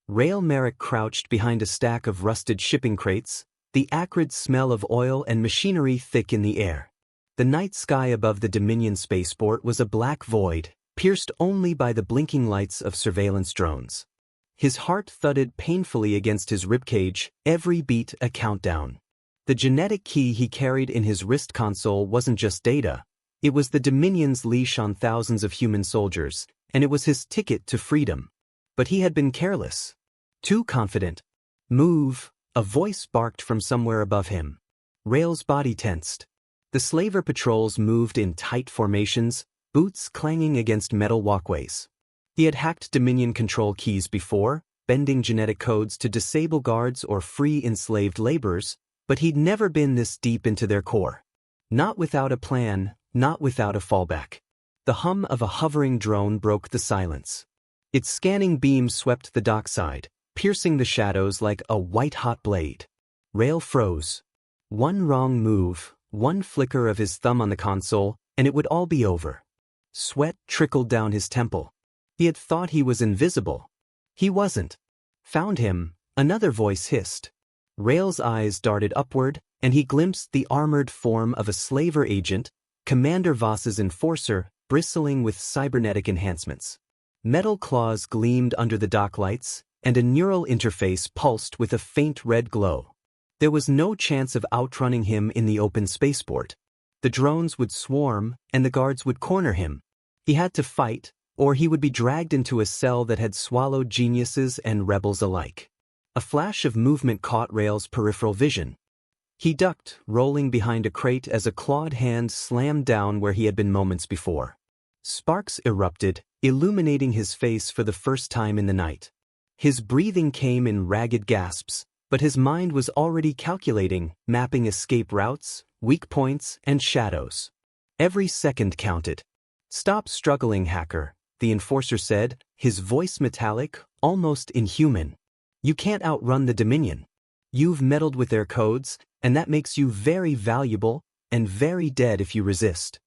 Rail Merrick crouched behind a stack of rusted shipping crates, the acrid smell of oil and machinery thick in the air. The night sky above the Dominion spaceport was a black void, pierced only by the blinking lights of surveillance drones. His heart thudded painfully against his ribcage, every beat a countdown. The genetic key he carried in his wrist console wasn't just data. It was the Dominion's leash on thousands of human soldiers, and it was his ticket to freedom. But he had been careless. Too confident. "Move," a voice barked from somewhere above him. Rail's body tensed. The slaver patrols moved in tight formations, boots clanging against metal walkways. He had hacked Dominion control keys before, bending genetic codes to disable guards or free enslaved laborers, but he'd never been this deep into their core. Not without a plan, not without a fallback. The hum of a hovering drone broke the silence. Its scanning beam swept the dockside, piercing the shadows like a white-hot blade. Rail froze. One wrong move, one flicker of his thumb on the console, and it would all be over. Sweat trickled down his temple. He had thought he was invisible. He wasn't. "Found him," another voice hissed. Rail's eyes darted upward, and he glimpsed the armored form of a slaver agent, Commander Voss's enforcer, bristling with cybernetic enhancements. Metal claws gleamed under the dock lights, and a neural interface pulsed with a faint red glow. There was no chance of outrunning him in the open spaceport. The drones would swarm, and the guards would corner him. He had to fight, or he would be dragged into a cell that had swallowed geniuses and rebels alike. A flash of movement caught Rail's peripheral vision. He ducked, rolling behind a crate as a clawed hand slammed down where he had been moments before. Sparks erupted, illuminating his face for the first time in the night. His breathing came in ragged gasps, but his mind was already calculating, mapping escape routes, weak points, and shadows. Every second counted. "Stop struggling, hacker," the enforcer said, his voice metallic, almost inhuman. "You can't outrun the Dominion. You've meddled with their codes, and that makes you very valuable, and very dead if you resist."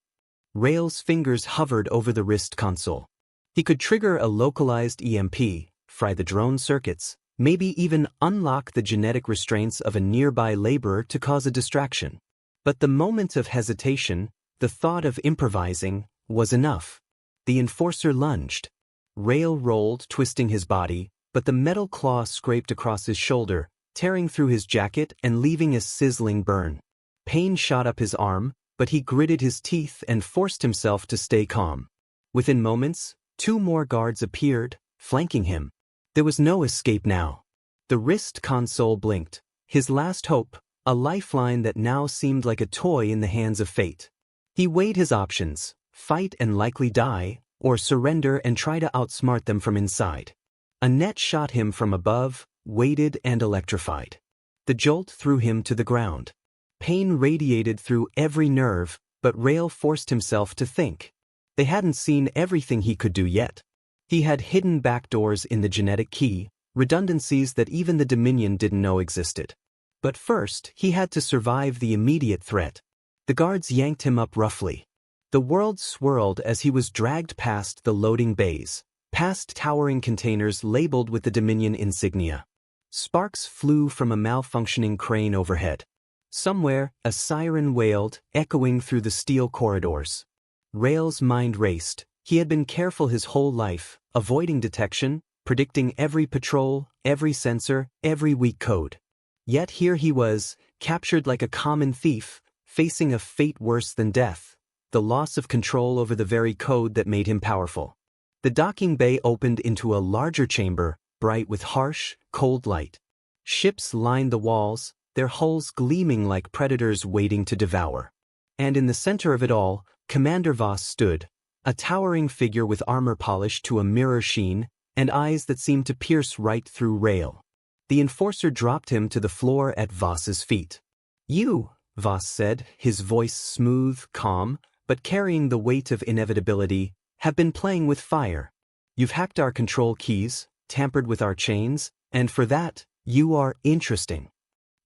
Rail's fingers hovered over the wrist console. He could trigger a localized EMP, fry the drone circuits, maybe even unlock the genetic restraints of a nearby laborer to cause a distraction. But the moment of hesitation, the thought of improvising, was enough. The enforcer lunged. Rail rolled, twisting his body, but the metal claw scraped across his shoulder, tearing through his jacket and leaving a sizzling burn. Pain shot up his arm, but he gritted his teeth and forced himself to stay calm. Within moments, 2 more guards appeared, flanking him. There was no escape now. The wrist console blinked, his last hope, a lifeline that now seemed like a toy in the hands of fate. He weighed his options: fight and likely die, or surrender and try to outsmart them from inside. A net shot him from above, weighted and electrified. The jolt threw him to the ground. Pain radiated through every nerve, but Rail forced himself to think. They hadn't seen everything he could do yet. He had hidden backdoors in the genetic key, redundancies that even the Dominion didn't know existed. But first, he had to survive the immediate threat. The guards yanked him up roughly. The world swirled as he was dragged past the loading bays, past towering containers labeled with the Dominion insignia. Sparks flew from a malfunctioning crane overhead. Somewhere, a siren wailed, echoing through the steel corridors. Rail's mind raced. He had been careful his whole life, avoiding detection, predicting every patrol, every sensor, every weak code. Yet here he was, captured like a common thief, facing a fate worse than death, the loss of control over the very code that made him powerful. The docking bay opened into a larger chamber, bright with harsh, cold light. Ships lined the walls, their hulls gleaming like predators waiting to devour. And in the center of it all, Commander Voss stood, a towering figure with armor polished to a mirror sheen, and eyes that seemed to pierce right through Rail. The enforcer dropped him to the floor at Voss's feet. "You," Voss said, his voice smooth, calm, but carrying the weight of inevitability, "have been playing with fire. You've hacked our control keys, tampered with our chains, and for that, you are interesting."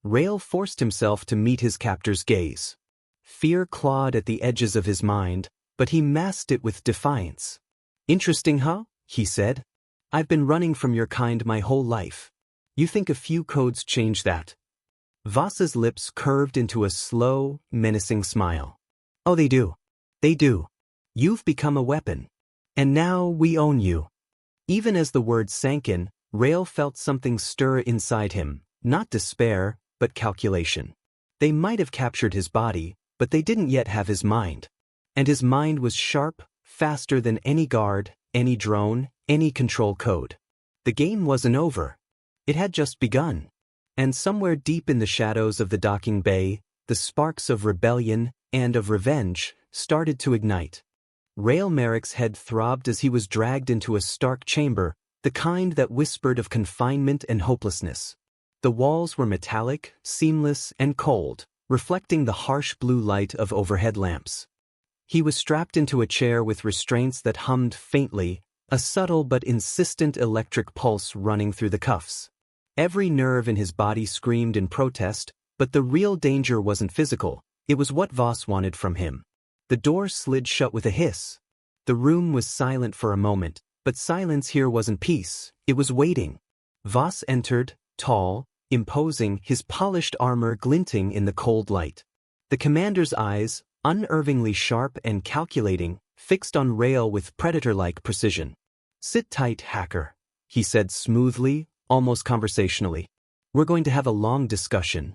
Rail forced himself to meet his captor's gaze. Fear clawed at the edges of his mind, but he masked it with defiance. "Interesting, huh?" he said. I've been running from your kind my whole life. You think a few codes change that? Voss's lips curved into a slow, menacing smile. Oh, they do. They do. You've become a weapon. And now we own you. Even as the words sank in, Rael felt something stir inside him, not despair, but calculation. They might have captured his body, but they didn't yet have his mind. And his mind was sharp, faster than any guard, any drone, any control code. The game wasn't over. It had just begun. And somewhere deep in the shadows of the docking bay, the sparks of rebellion and of revenge started to ignite. Rael Merrick's head throbbed as he was dragged into a stark chamber, the kind that whispered of confinement and hopelessness. The walls were metallic, seamless, and cold, reflecting the harsh blue light of overhead lamps. He was strapped into a chair with restraints that hummed faintly, a subtle but insistent electric pulse running through the cuffs. Every nerve in his body screamed in protest, but the real danger wasn't physical, it was what Voss wanted from him. The door slid shut with a hiss. The room was silent for a moment, but silence here wasn't peace, it was waiting. Voss entered, tall, imposing, his polished armor glinting in the cold light. The commander's eyes, unervingly sharp and calculating, fixed on Rael with predator-like precision. "Sit tight, hacker," he said smoothly, almost conversationally. "We're going to have a long discussion."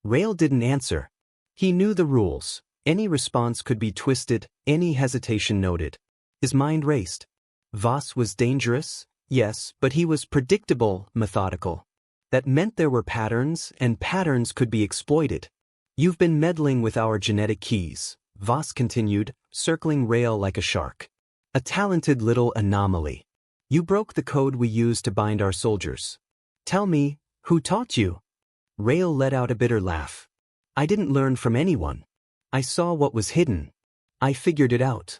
Rael didn't answer. He knew the rules. Any response could be twisted, any hesitation noted. His mind raced. Voss was dangerous, yes, but he was predictable, methodical. That meant there were patterns, and patterns could be exploited. "You've been meddling with our genetic keys," Voss continued, circling Rael like a shark. "A talented little anomaly. You broke the code we used to bind our soldiers. Tell me, who taught you?" Rael let out a bitter laugh. "I didn't learn from anyone. I saw what was hidden. I figured it out."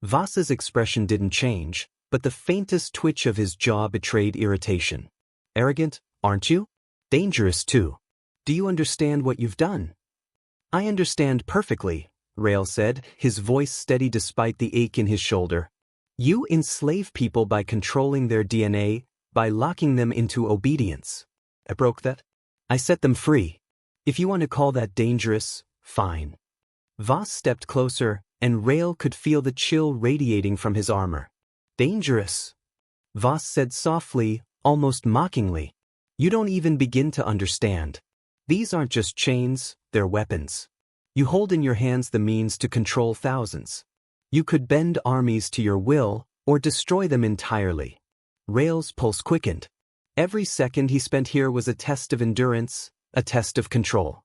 Voss's expression didn't change, but the faintest twitch of his jaw betrayed irritation. "Arrogant, aren't you? Dangerous too. Do you understand what you've done?" "I understand perfectly," Rael said, his voice steady despite the ache in his shoulder. "You enslave people by controlling their DNA, by locking them into obedience. I broke that. I set them free. If you want to call that dangerous, fine." Voss stepped closer, and Rael could feel the chill radiating from his armor. "Dangerous?" Voss said softly, almost mockingly. "You don't even begin to understand. These aren't just chains, they're weapons. You hold in your hands the means to control thousands. You could bend armies to your will, or destroy them entirely." Rael's pulse quickened. Every second he spent here was a test of endurance, a test of control.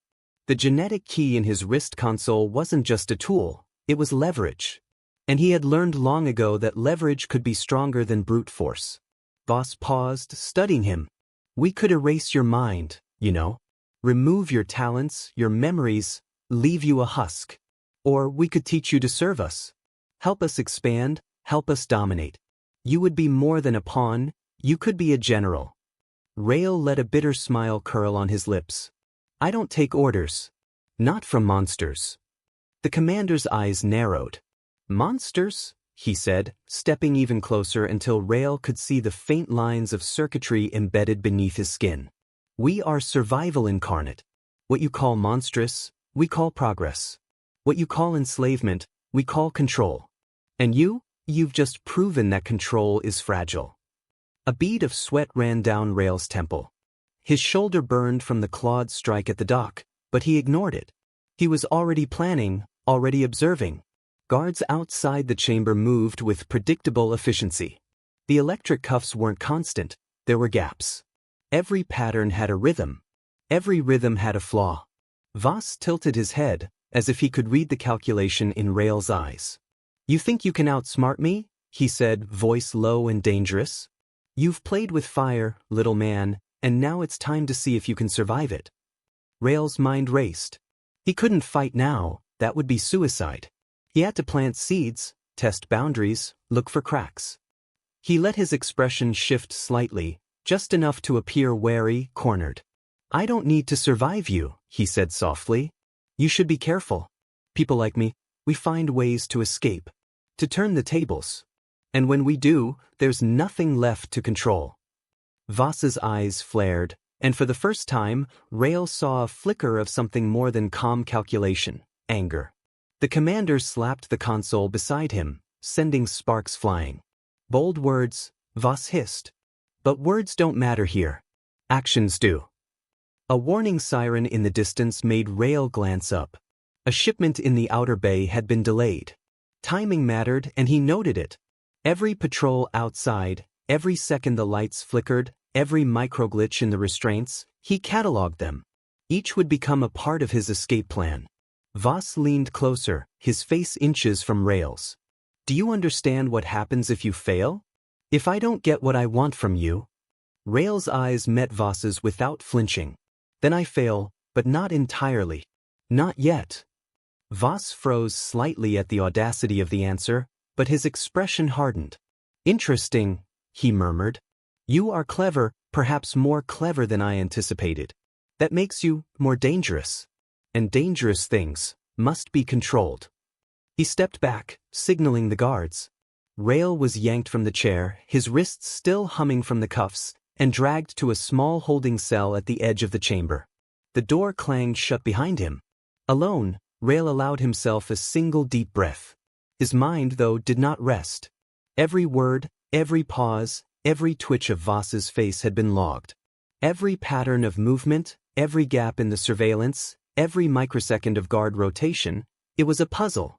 The genetic key in his wrist console wasn't just a tool, it was leverage. And he had learned long ago that leverage could be stronger than brute force. Voss paused, studying him. "We could erase your mind, you know. Remove your talents, your memories, leave you a husk. Or we could teach you to serve us. Help us expand, help us dominate. You would be more than a pawn, you could be a general." Rael let a bitter smile curl on his lips. "I don't take orders. Not from monsters." The commander's eyes narrowed. "Monsters?" he said, stepping even closer until Rael could see the faint lines of circuitry embedded beneath his skin. "We are survival incarnate. What you call monstrous, we call progress. What you call enslavement, we call control. And you've just proven that control is fragile." A bead of sweat ran down Rael's temple. His shoulder burned from the clawed strike at the dock, but he ignored it. He was already planning, already observing. Guards outside the chamber moved with predictable efficiency. The electric cuffs weren't constant, there were gaps. Every pattern had a rhythm. Every rhythm had a flaw. Voss tilted his head, as if he could read the calculation in Rael's eyes. "You think you can outsmart me?" he said, voice low and dangerous. "You've played with fire, little man, and now it's time to see if you can survive it." Rael's mind raced. He couldn't fight now, that would be suicide. He had to plant seeds, test boundaries, look for cracks. He let his expression shift slightly, just enough to appear wary, cornered. "I don't need to survive you," he said softly. "You should be careful. People like me, we find ways to escape. To turn the tables. And when we do, there's nothing left to control. Voss's eyes flared, and for the first time, Rail saw a flicker of something more than calm calculation, anger. The commander slapped the console beside him, sending sparks flying. Bold words, Voss hissed. But words don't matter here. Actions do. A warning siren in the distance made Rail glance up. A shipment in the outer bay had been delayed. Timing mattered, and he noted it. Every patrol outside, every second the lights flickered, every microglitch in the restraints, he cataloged them. Each would become a part of his escape plan. Voss leaned closer, his face inches from Rail's. Do you understand what happens if you fail? If I don't get what I want from you? Rail's eyes met Voss's without flinching. Then I fail, but not entirely. Not yet. Voss froze slightly at the audacity of the answer, but his expression hardened. Interesting, he murmured. You are clever, perhaps more clever than I anticipated. That makes you more dangerous. And dangerous things must be controlled. He stepped back, signaling the guards. Rail was yanked from the chair, his wrists still humming from the cuffs, and dragged to a small holding cell at the edge of the chamber. The door clanged shut behind him. Alone, Rail allowed himself a single deep breath. His mind, though, did not rest. Every word, every pause, every twitch of Voss's face had been logged. Every pattern of movement, every gap in the surveillance, every microsecond of guard rotation, it was a puzzle.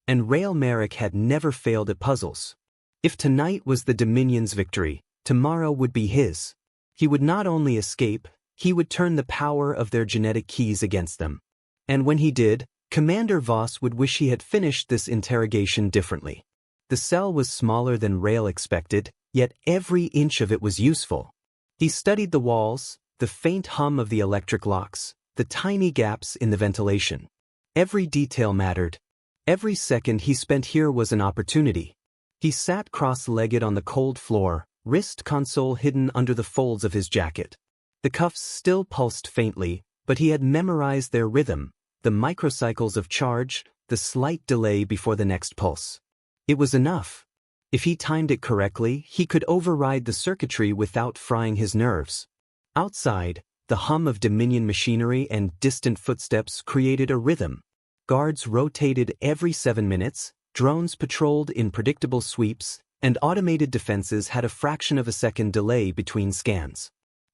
And Rail Merrick had never failed at puzzles. If tonight was the Dominion's victory, tomorrow would be his. He would not only escape, he would turn the power of their genetic keys against them. And when he did, Commander Voss would wish he had finished this interrogation differently. The cell was smaller than Rail expected, yet every inch of it was useful. He studied the walls, the faint hum of the electric locks, the tiny gaps in the ventilation. Every detail mattered. Every second he spent here was an opportunity. He sat cross-legged on the cold floor, wrist console hidden under the folds of his jacket. The cuffs still pulsed faintly, but he had memorized their rhythm, the microcycles of charge, the slight delay before the next pulse. It was enough. If he timed it correctly, he could override the circuitry without frying his nerves. Outside, the hum of Dominion machinery and distant footsteps created a rhythm. Guards rotated every 7 minutes, drones patrolled in predictable sweeps, and automated defenses had a fraction of a second delay between scans.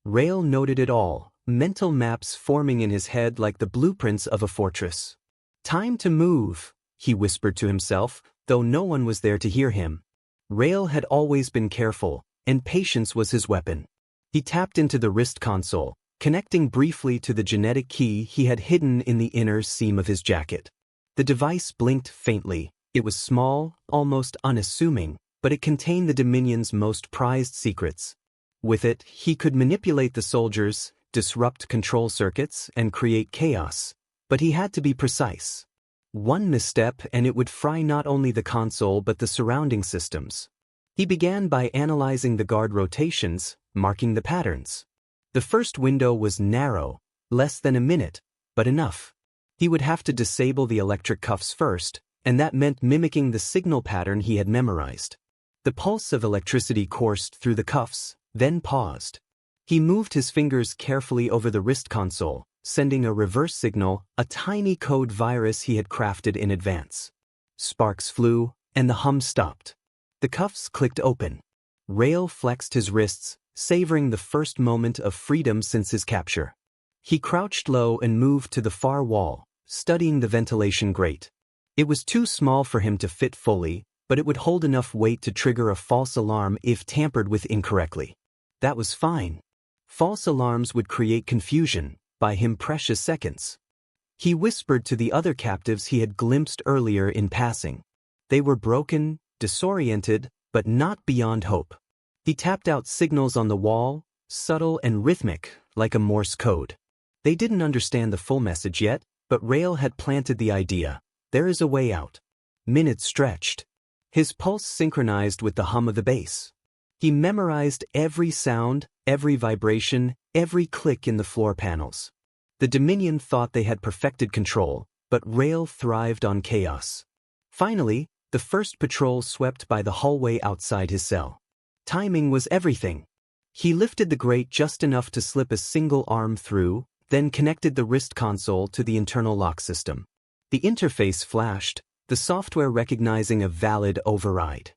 Rail noted it all, mental maps forming in his head like the blueprints of a fortress. Time to move, he whispered to himself, though no one was there to hear him. Rail had always been careful, and patience was his weapon. He tapped into the wrist console, connecting briefly to the genetic key he had hidden in the inner seam of his jacket. The device blinked faintly. It was small, almost unassuming, but it contained the Dominion's most prized secrets. With it, he could manipulate the soldiers, disrupt control circuits, and create chaos. But he had to be precise. One misstep and it would fry not only the console but the surrounding systems. He began by analyzing the guard rotations, marking the patterns. The first window was narrow, less than a minute, but enough. He would have to disable the electric cuffs first, and that meant mimicking the signal pattern he had memorized. The pulse of electricity coursed through the cuffs, then paused. He moved his fingers carefully over the wrist console, sending a reverse signal, a tiny code virus he had crafted in advance. Sparks flew, and the hum stopped. The cuffs clicked open. Rail flexed his wrists, savoring the first moment of freedom since his capture. He crouched low and moved to the far wall, studying the ventilation grate. It was too small for him to fit fully, but it would hold enough weight to trigger a false alarm if tampered with incorrectly. That was fine. False alarms would create confusion, buy him precious seconds. He whispered to the other captives he had glimpsed earlier in passing. They were broken, disoriented, but not beyond hope. He tapped out signals on the wall, subtle and rhythmic, like a Morse code. They didn't understand the full message yet, but Rail had planted the idea. There is a way out. Minutes stretched. His pulse synchronized with the hum of the bass. He memorized every sound, every vibration, every click in the floor panels. The Dominion thought they had perfected control, but Rail thrived on chaos. Finally, The first patrol swept by the hallway outside his cell. Timing was everything. He lifted the grate just enough to slip a single arm through, then connected the wrist console to the internal lock system. The interface flashed, the software recognizing a valid override.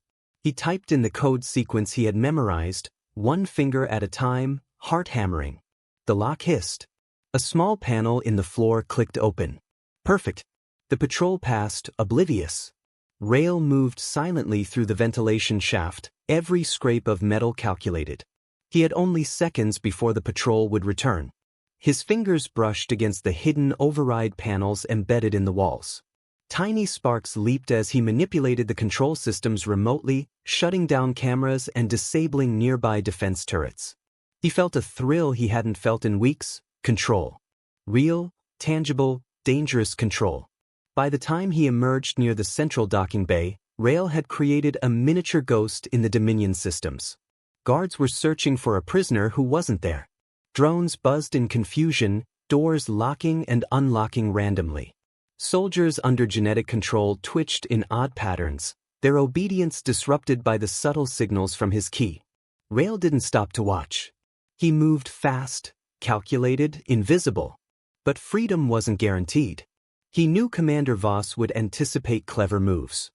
He typed in the code sequence he had memorized, one finger at a time, heart hammering. The lock hissed. A small panel in the floor clicked open. Perfect. The patrol passed, oblivious. Rail moved silently through the ventilation shaft, every scrape of metal calculated. He had only seconds before the patrol would return. His fingers brushed against the hidden override panels embedded in the walls. Tiny sparks leaped as he manipulated the control systems remotely, shutting down cameras and disabling nearby defense turrets. He felt a thrill he hadn't felt in weeks: control. Real, tangible, dangerous control. By the time he emerged near the central docking bay, Rail had created a miniature ghost in the Dominion systems. Guards were searching for a prisoner who wasn't there. Drones buzzed in confusion, doors locking and unlocking randomly. Soldiers under genetic control twitched in odd patterns, their obedience disrupted by the subtle signals from his key. Rail didn't stop to watch. He moved fast, calculated, invisible. But freedom wasn't guaranteed. He knew Commander Voss would anticipate clever moves.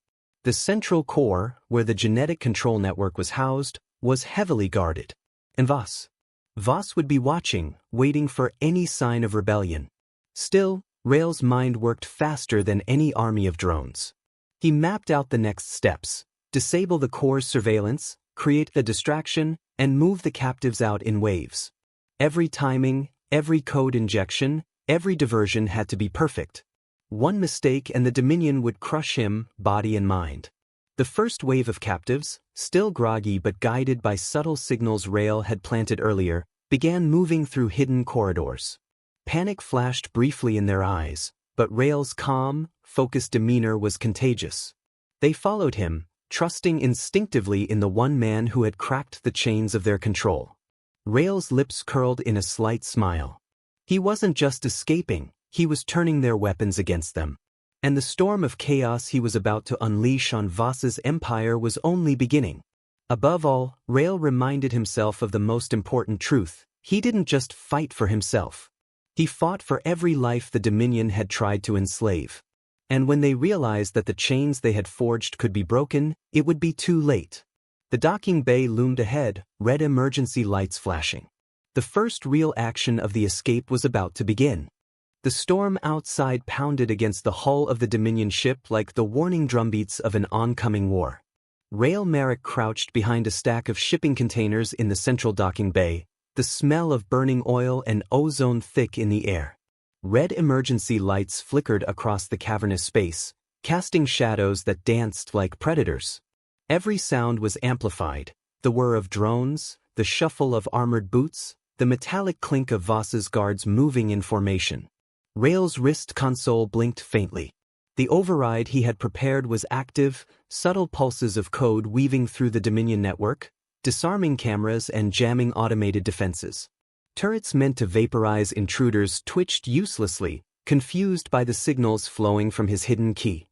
The central core, where the genetic control network was housed, was heavily guarded. And Voss would be watching, waiting for any sign of rebellion. Still, Rail's mind worked faster than any army of drones. He mapped out the next steps: disable the core's surveillance, create the distraction, and move the captives out in waves. Every timing, every code injection, every diversion had to be perfect. One mistake and the Dominion would crush him, body and mind. The first wave of captives, still groggy but guided by subtle signals Rail had planted earlier, began moving through hidden corridors. Panic flashed briefly in their eyes, but Rail's calm, focused demeanor was contagious. They followed him, trusting instinctively in the one man who had cracked the chains of their control. Rail's lips curled in a slight smile. He wasn't just escaping, he was turning their weapons against them. And the storm of chaos he was about to unleash on Voss's empire was only beginning. Above all, Rail reminded himself of the most important truth: he didn't just fight for himself. He fought for every life the Dominion had tried to enslave. And when they realized that the chains they had forged could be broken, it would be too late. The docking bay loomed ahead, red emergency lights flashing. The first real action of the escape was about to begin. The storm outside pounded against the hull of the Dominion ship like the warning drumbeats of an oncoming war. Rail Merrick crouched behind a stack of shipping containers in the central docking bay, the smell of burning oil and ozone thick in the air. Red emergency lights flickered across the cavernous space, casting shadows that danced like predators. Every sound was amplified: the whir of drones, the shuffle of armored boots, the metallic clink of Voss's guards moving in formation. Rail's wrist console blinked faintly. The override he had prepared was active, subtle pulses of code weaving through the Dominion network, disarming cameras and jamming automated defenses. Turrets meant to vaporize intruders twitched uselessly, confused by the signals flowing from his hidden key.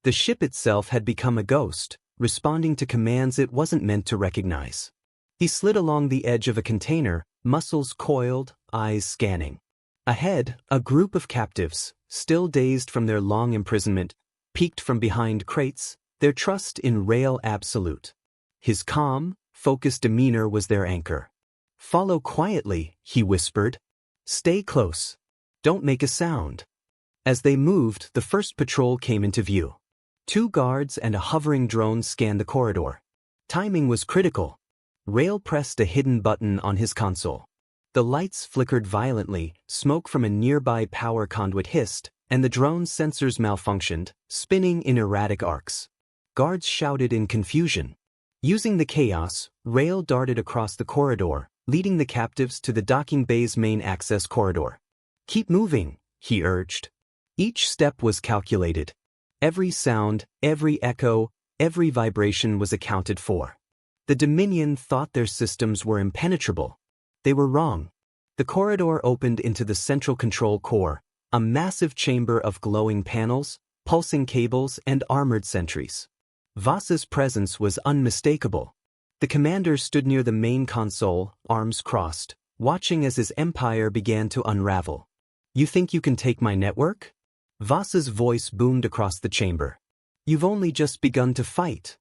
The ship itself had become a ghost, responding to commands it wasn't meant to recognize. He slid along the edge of a container, muscles coiled, eyes scanning. Ahead, a group of captives, still dazed from their long imprisonment, peeked from behind crates, their trust in Rail absolute. His calm, focused demeanor was their anchor. "Follow quietly," he whispered. "Stay close. Don't make a sound." As they moved, the first patrol came into view. 2 guards and a hovering drone scanned the corridor. Timing was critical. Rail pressed a hidden button on his console. The lights flickered violently, smoke from a nearby power conduit hissed, and the drone's sensors malfunctioned, spinning in erratic arcs. Guards shouted in confusion. Using the chaos, Rail darted across the corridor, leading the captives to the docking bay's main access corridor. "Keep moving," he urged. Each step was calculated. Every sound, every echo, every vibration was accounted for. The Dominion thought their systems were impenetrable. They were wrong. The corridor opened into the central control core, a massive chamber of glowing panels, pulsing cables, and armored sentries. Voss's presence was unmistakable. The commander stood near the main console, arms crossed, watching as his empire began to unravel. "You think you can take my network?" Voss's voice boomed across the chamber. "You've only just begun to fight."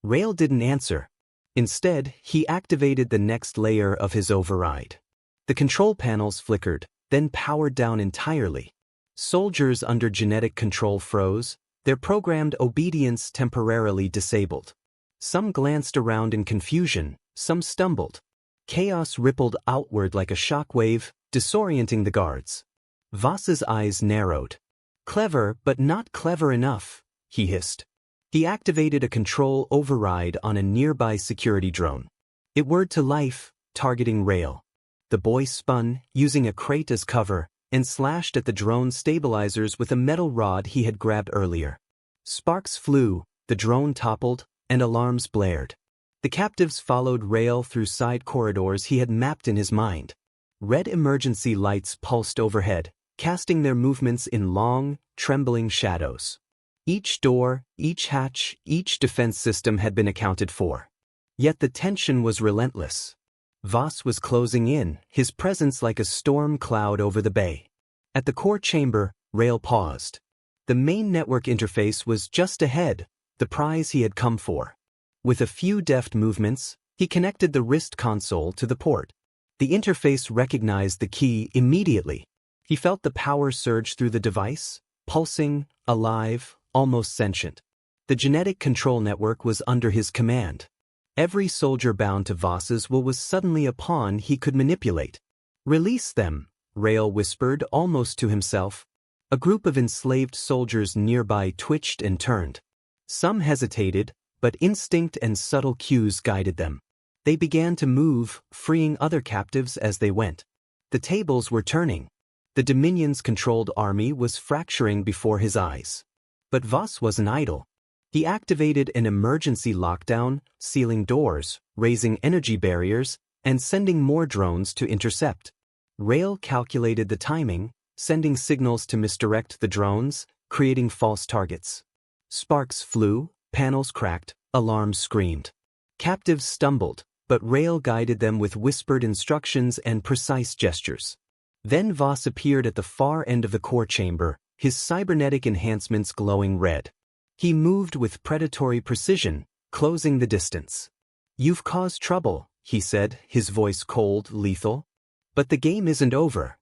Rail didn't answer. Instead, he activated the next layer of his override. The control panels flickered, then powered down entirely. Soldiers under genetic control froze, their programmed obedience temporarily disabled. Some glanced around in confusion, some stumbled. Chaos rippled outward like a shockwave, disorienting the guards. Voss's eyes narrowed. "Clever, but not clever enough," he hissed. He activated a control override on a nearby security drone. It whirred to life, targeting Rail. The boy spun, using a crate as cover, and slashed at the drone's stabilizers with a metal rod he had grabbed earlier. Sparks flew, the drone toppled, and alarms blared. The captives followed Rail through side corridors he had mapped in his mind. Red emergency lights pulsed overhead, casting their movements in long, trembling shadows. Each door, each hatch, each defense system had been accounted for. Yet the tension was relentless. Voss was closing in, his presence like a storm cloud over the bay. At the core chamber, Rail paused. The main network interface was just ahead, the prize he had come for. With a few deft movements, he connected the wrist console to the port. The interface recognized the key immediately. He felt the power surge through the device, pulsing, alive, almost sentient. The genetic control network was under his command. Every soldier bound to Voss's will was suddenly a pawn he could manipulate. "Release them," Rail whispered almost to himself. A group of enslaved soldiers nearby twitched and turned. Some hesitated, but instinct and subtle cues guided them. They began to move, freeing other captives as they went. The tables were turning. The Dominion's controlled army was fracturing before his eyes. But Voss wasn't idle. He activated an emergency lockdown, sealing doors, raising energy barriers, and sending more drones to intercept. Rail calculated the timing, sending signals to misdirect the drones, creating false targets. Sparks flew, panels cracked, alarms screamed. Captives stumbled, but Rail guided them with whispered instructions and precise gestures. Then Voss appeared at the far end of the core chamber, his cybernetic enhancements glowing red. He moved with predatory precision, closing the distance. "You've caused trouble," he said, his voice cold, lethal. "But the game isn't over."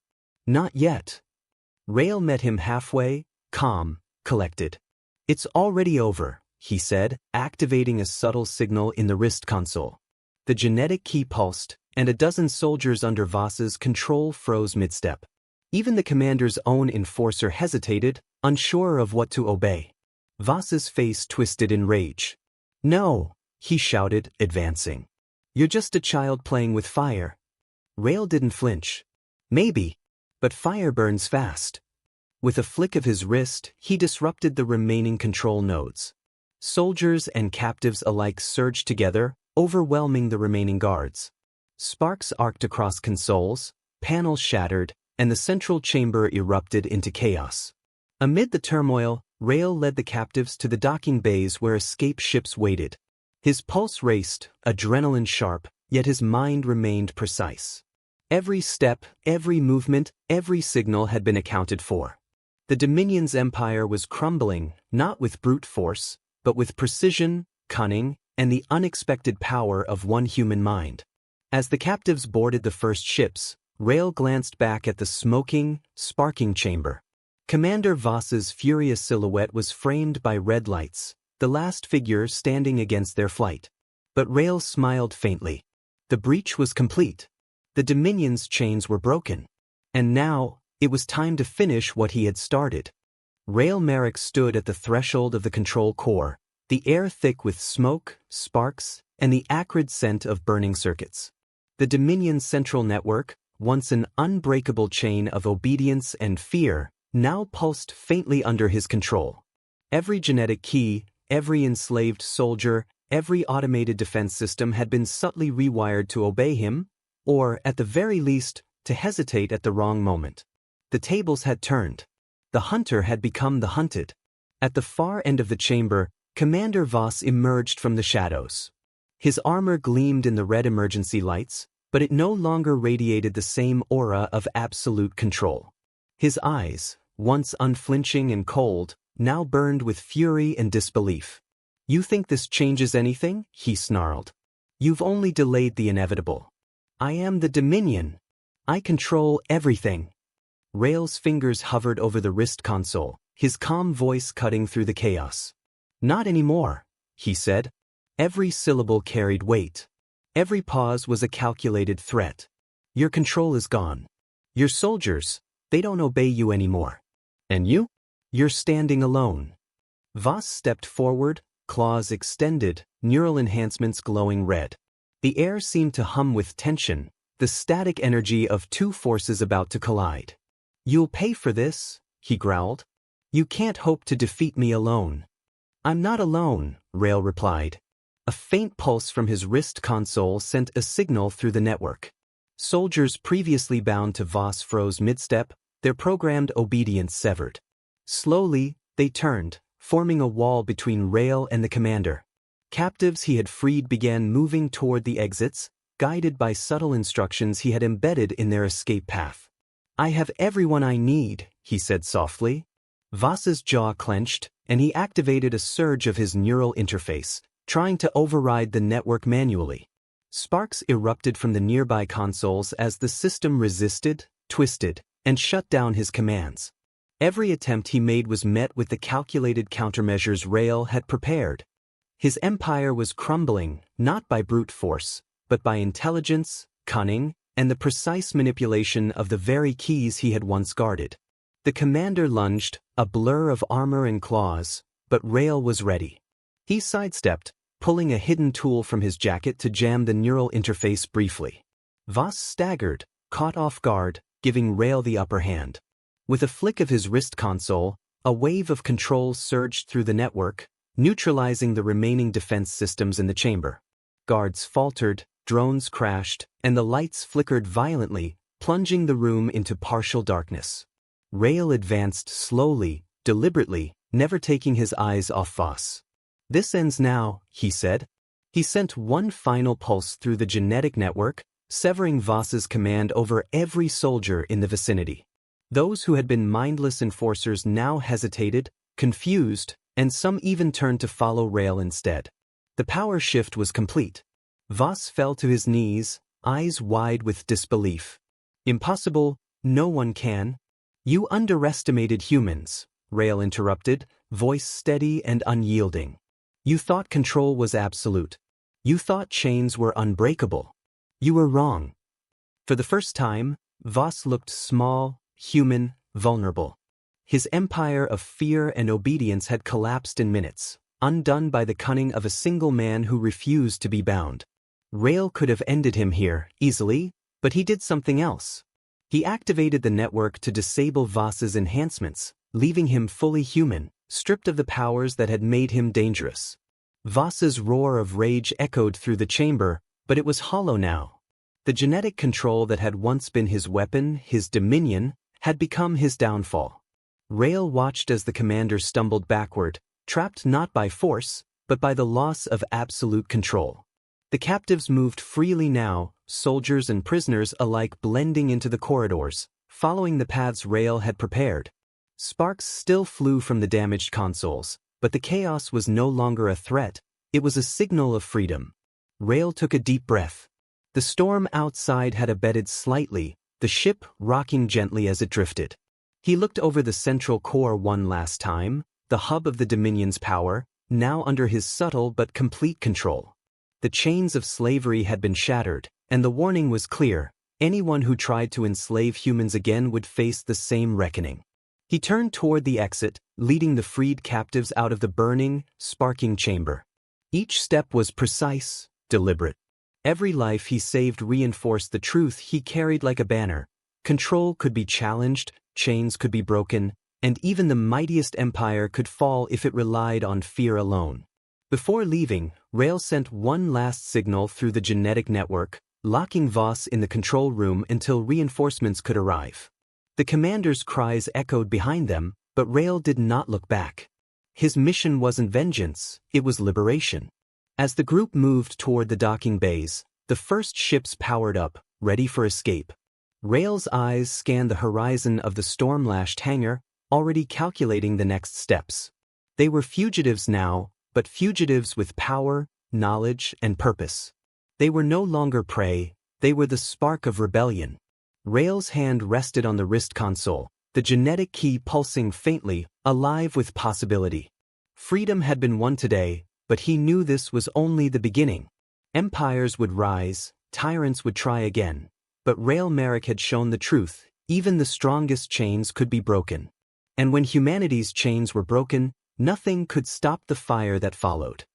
"Not yet." Rail met him halfway, calm, collected. "It's already over," he said, activating a subtle signal in the wrist console. The genetic key pulsed, and a dozen soldiers under Voss's control froze midstep. Even the commander's own enforcer hesitated, unsure of what to obey. Voss's face twisted in rage. "No," he shouted, advancing. "You're just a child playing with fire." Rail didn't flinch. "Maybe, but fire burns fast." With a flick of his wrist, he disrupted the remaining control nodes. Soldiers and captives alike surged together, overwhelming the remaining guards. Sparks arced across consoles, panels shattered, and the central chamber erupted into chaos. Amid the turmoil, Rail led the captives to the docking bays where escape ships waited. His pulse raced, adrenaline sharp, yet his mind remained precise. Every step, every movement, every signal had been accounted for. The Dominion's empire was crumbling, not with brute force, but with precision, cunning, and the unexpected power of one human mind. As the captives boarded the first ships, Rail glanced back at the smoking, sparking chamber. Commander Voss's furious silhouette was framed by red lights, the last figure standing against their flight. But Rail smiled faintly. The breach was complete. The Dominion's chains were broken. And now, it was time to finish what he had started. Rail Merrick stood at the threshold of the control core, the air thick with smoke, sparks, and the acrid scent of burning circuits. The Dominion's central network, once an unbreakable chain of obedience and fear, now pulsed faintly under his control. Every genetic key, every enslaved soldier, every automated defense system had been subtly rewired to obey him, or, at the very least, to hesitate at the wrong moment. The tables had turned. The hunter had become the hunted. At the far end of the chamber, Commander Voss emerged from the shadows. His armor gleamed in the red emergency lights, but it no longer radiated the same aura of absolute control. His eyes, once unflinching and cold, now burned with fury and disbelief. "You think this changes anything?" he snarled. "You've only delayed the inevitable. I am the Dominion. I control everything." Rael's fingers hovered over the wrist console, his calm voice cutting through the chaos. "Not anymore," he said. Every syllable carried weight. Every pause was a calculated threat. "Your control is gone. Your soldiers, they don't obey you anymore. And you? You're standing alone." Voss stepped forward, claws extended, neural enhancements glowing red. The air seemed to hum with tension, the static energy of two forces about to collide. "You'll pay for this," he growled. "You can't hope to defeat me alone." "I'm not alone," Rael replied. A faint pulse from his wrist console sent a signal through the network. Soldiers previously bound to Voss froze mid-step, their programmed obedience severed. Slowly, they turned, forming a wall between Rael and the commander. Captives he had freed began moving toward the exits, guided by subtle instructions he had embedded in their escape path. "I have everyone I need," he said softly. Voss's jaw clenched, and he activated a surge of his neural interface, trying to override the network manually. Sparks erupted from the nearby consoles as the system resisted, twisted, and shut down his commands. Every attempt he made was met with the calculated countermeasures Rael had prepared. His empire was crumbling, not by brute force, but by intelligence, cunning, and the precise manipulation of the very keys he had once guarded. The commander lunged, a blur of armor and claws, but Rael was ready. He sidestepped, pulling a hidden tool from his jacket to jam the neural interface briefly. Voss staggered, caught off guard, giving Rael the upper hand. With a flick of his wrist console, a wave of control surged through the network, neutralizing the remaining defense systems in the chamber. Guards faltered, drones crashed, and the lights flickered violently, plunging the room into partial darkness. Rael advanced slowly, deliberately, never taking his eyes off Voss. "This ends now," he said. He sent one final pulse through the genetic network, severing Voss's command over every soldier in the vicinity. Those who had been mindless enforcers now hesitated, confused, and some even turned to follow Rael instead. The power shift was complete. Voss fell to his knees, eyes wide with disbelief. "Impossible, no one can." "You underestimated humans," Rael interrupted, voice steady and unyielding. "You thought control was absolute. You thought chains were unbreakable. You were wrong." For the first time, Voss looked small, human, vulnerable. His empire of fear and obedience had collapsed in minutes, undone by the cunning of a single man who refused to be bound. Rael could have ended him here, easily, but he did something else. He activated the network to disable Voss's enhancements, leaving him fully human, stripped of the powers that had made him dangerous. Voss's roar of rage echoed through the chamber, but it was hollow now. The genetic control that had once been his weapon, his dominion, had become his downfall. Rael watched as the commander stumbled backward, trapped not by force, but by the loss of absolute control. The captives moved freely now, soldiers and prisoners alike blending into the corridors, following the paths Rael had prepared. Sparks still flew from the damaged consoles, but the chaos was no longer a threat, it was a signal of freedom. Rael took a deep breath. The storm outside had abated slightly, the ship rocking gently as it drifted. He looked over the central core one last time, the hub of the Dominion's power, now under his subtle but complete control. The chains of slavery had been shattered, and the warning was clear: anyone who tried to enslave humans again would face the same reckoning. He turned toward the exit, leading the freed captives out of the burning, sparking chamber. Each step was precise, deliberate. Every life he saved reinforced the truth he carried like a banner. Control could be challenged, chains could be broken, and even the mightiest empire could fall if it relied on fear alone. Before leaving, Rael sent one last signal through the genetic network, locking Voss in the control room until reinforcements could arrive. The commander's cries echoed behind them, but Rael did not look back. His mission wasn't vengeance, it was liberation. As the group moved toward the docking bays, the first ships powered up, ready for escape. Rail's eyes scanned the horizon of the storm-lashed hangar, already calculating the next steps. They were fugitives now, but fugitives with power, knowledge, and purpose. They were no longer prey, they were the spark of rebellion. Rail's hand rested on the wrist console, the genetic key pulsing faintly, alive with possibility. Freedom had been won today, but he knew this was only the beginning. Empires would rise, tyrants would try again. But Rail Merrick had shown the truth, even the strongest chains could be broken. And when humanity's chains were broken, nothing could stop the fire that followed.